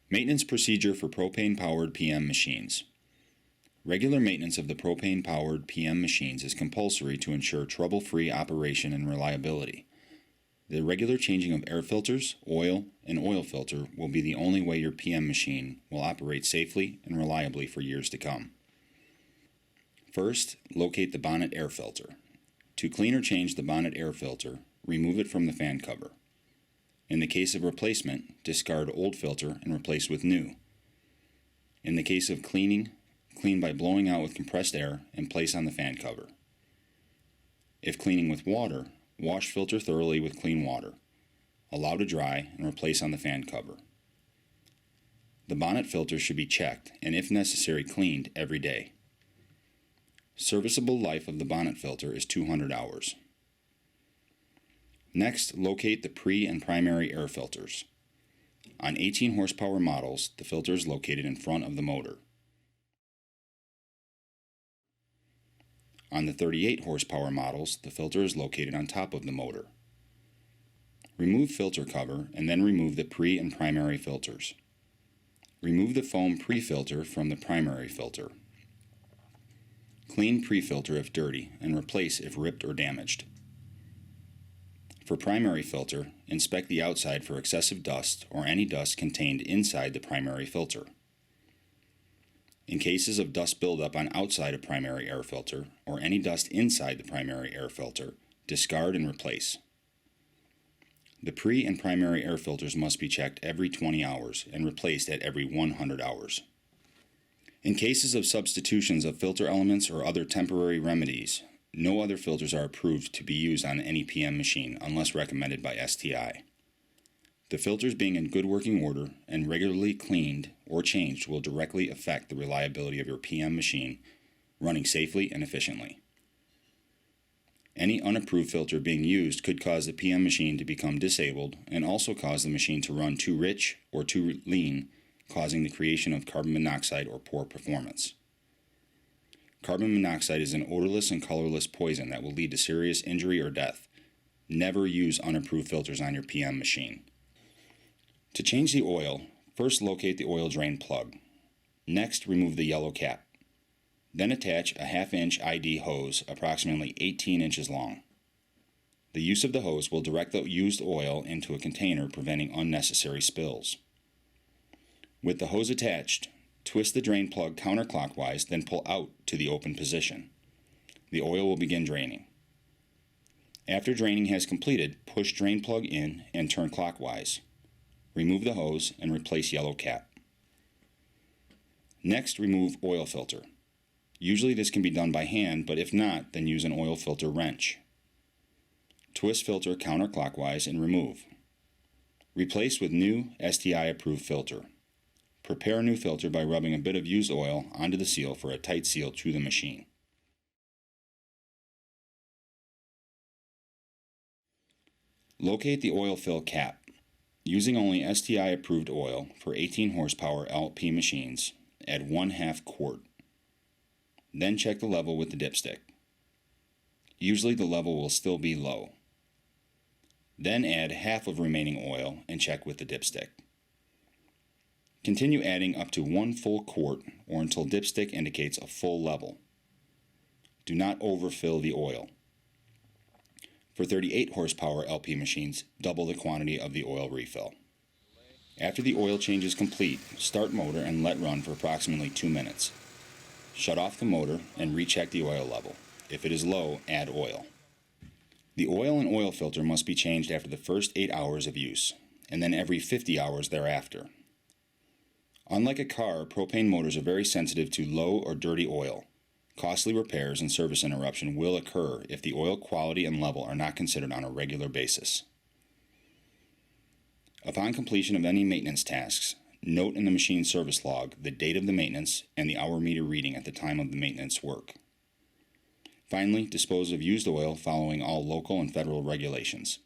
Maintenance procedure for propane-powered PM machines. Regular maintenance of the propane-powered PM machines is compulsory to ensure trouble-free operation and reliability. The regular changing of air filters, oil, and oil filter will be the only way your PM machine will operate safely and reliably for years to come. First, locate the bonnet air filter. To clean or change the bonnet air filter, remove it from the fan cover. In the case of replacement, discard old filter and replace with new. In the case of cleaning, clean by blowing out with compressed air and place on the fan cover. If cleaning with water, wash filter thoroughly with clean water. Allow to dry and replace on the fan cover. The bonnet filter should be checked and, if necessary, cleaned every day. Serviceable life of the bonnet filter is 200 hours. Next, locate the pre- and primary air filters. On 18 horsepower models, the filter is located in front of the motor. On the 38 horsepower models, the filter is located on top of the motor. Remove filter cover and then remove the pre- and primary filters. Remove the foam pre-filter from the primary filter. Clean pre-filter if dirty and replace if ripped or damaged. For primary filter, inspect the outside for excessive dust or any dust contained inside the primary filter. In cases of dust buildup on outside of primary air filter or any dust inside the primary air filter, discard and replace. The pre- and primary air filters must be checked every 20 hours and replaced at every 100 hours. In cases of substitutions of filter elements or other temporary remedies, no other filters are approved to be used on any PM machine unless recommended by STI. The filters being in good working order and regularly cleaned or changed will directly affect the reliability of your PM machine running safely and efficiently. Any unapproved filter being used could cause the PM machine to become disabled and also cause the machine to run too rich or too lean, causing the creation of carbon monoxide or poor performance. Carbon monoxide is an odorless and colorless poison that will lead to serious injury or death. Never use unapproved filters on your PM machine. To change the oil, first locate the oil drain plug. Next, remove the yellow cap. Then attach a 1/2-inch ID hose approximately 18 inches long. The use of the hose will direct the used oil into a container, preventing unnecessary spills. With the hose attached, twist the drain plug counterclockwise, then pull out to the open position. The oil will begin draining. After draining has completed, push drain plug in and turn clockwise. Remove the hose and replace yellow cap. Next, remove oil filter. Usually this can be done by hand, but if not, then use an oil filter wrench. Twist filter counterclockwise and remove. Replace with new STI approved filter. Prepare a new filter by rubbing a bit of used oil onto the seal for a tight seal to the machine. Locate the oil fill cap. Using only STI approved oil for 18 horsepower LP machines, add 1/2 quart. Then check the level with the dipstick. Usually the level will still be low. Then add half of remaining oil and check with the dipstick. Continue adding up to 1 full quart or until dipstick indicates a full level. Do not overfill the oil. For 38 horsepower LP machines, double the quantity of the oil refill. After the oil change is complete, start motor and let run for approximately 2 minutes. Shut off the motor and recheck the oil level. If it is low, add oil. The oil and oil filter must be changed after the first 8 hours of use, and then every 50 hours thereafter. Unlike a car, propane motors are very sensitive to low or dirty oil. Costly repairs and service interruption will occur if the oil quality and level are not considered on a regular basis. Upon completion of any maintenance tasks, note in the machine service log the date of the maintenance and the hour meter reading at the time of the maintenance work. Finally, dispose of used oil following all local and federal regulations.